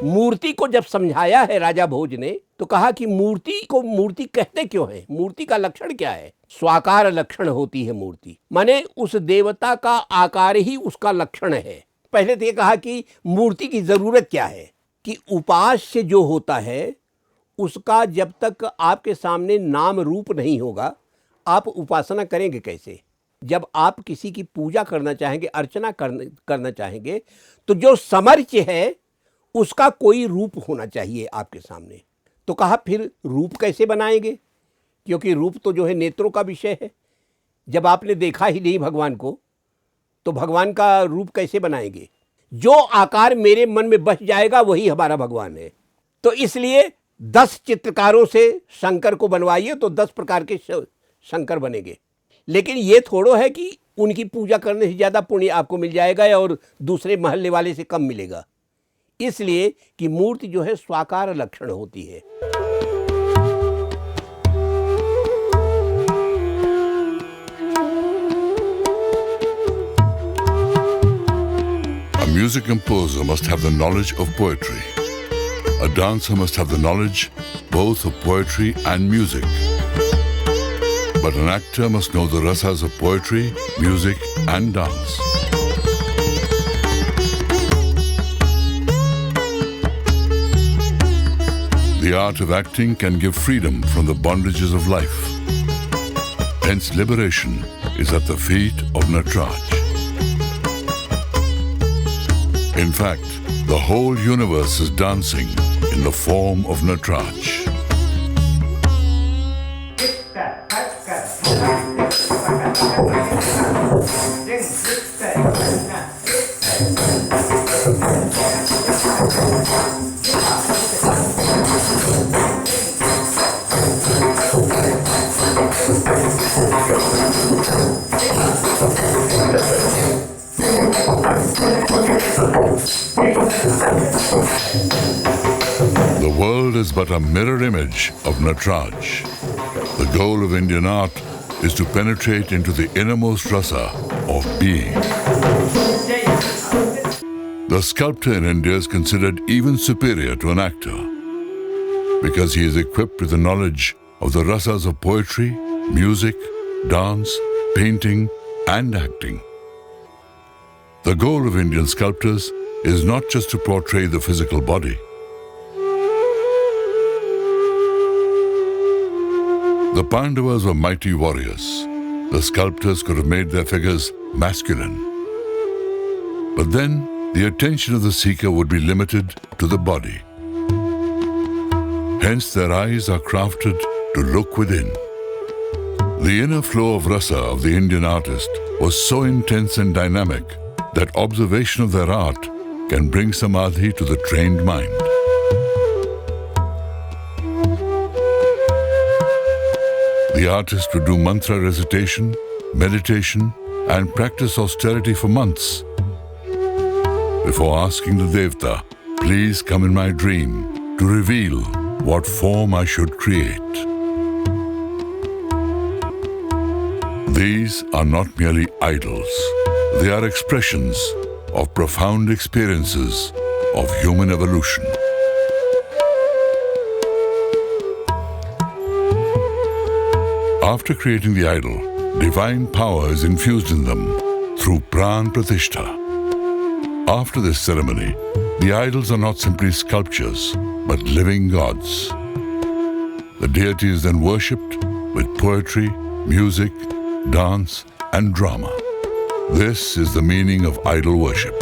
मूर्ति को जब समझाया है राजा भोज ने, तो कहा कि मूर्ति को मूर्ति कहते क्यों है, मूर्ति का लक्षण क्या है। स्वाकार लक्षण होती है मूर्ति, माने उस देवता का आकार ही उसका लक्षण है। पहले तो ये कहा कि मूर्ति की जरूरत क्या है, कि उपास्य जो होता है उसका जब तक आपके सामने नाम रूप नहीं होगा, आप उपासना करेंगे कैसे। जब आप किसी की पूजा करना चाहेंगे, अर्चना करना चाहेंगे, तो जो समर्च्य है उसका कोई रूप होना चाहिए आपके सामने। तो कहा फिर रूप कैसे बनाएंगे, क्योंकि रूप तो जो है नेत्रों का विषय है। जब आपने देखा ही नहीं भगवान को, तो भगवान का रूप कैसे बनाएंगे। जो आकार मेरे मन में बस जाएगा वही हमारा भगवान है। तो इसलिए 10 चित्रकारों से शंकर को बनवाइए तो 10 प्रकार के शंकर बनेंगे। लेकिन ये थोड़ो है कि उनकी पूजा करने से ज़्यादा पुण्य आपको मिल जाएगा और दूसरे महल्ले वाले से कम मिलेगा। इसलिए कि मूर्ति जो है स्वाकार लक्षण होती है। A music composer must have the knowledge of poetry. A dancer must have the knowledge both of poetry and music. But an actor must know the rasas of poetry, music and dance. The art of acting can give freedom from the bondages of life. Hence, liberation is at the feet of Nataraj. In fact, the whole universe is dancing in the form of Nataraj. The world is but a mirror image of Nataraj. The goal of Indian art is to penetrate into the innermost rasa of being. The sculptor in India is considered even superior to an actor because he is equipped with the knowledge of the rasas of poetry, music, dance, painting, and acting. The goal of Indian sculptors is not just to portray the physical body. The Pandavas were mighty warriors. The sculptors could have made their figures masculine. But then, the attention of the seeker would be limited to the body. Hence, their eyes are crafted to look within. The inner flow of rasa of the Indian artist was so intense and dynamic that observation of their art can bring samadhi to the trained mind. The artist would do mantra recitation, meditation, and practice austerity for months before asking the Devta, please come in my dream to reveal what form I should create. These are not merely idols. They are expressions of profound experiences of human evolution. After creating the idol, divine power is infused in them through Pran Pratishtha. After this ceremony, the idols are not simply sculptures, but living gods. The deity is then worshipped with poetry, music, dance, and drama. This is the meaning of idol worship.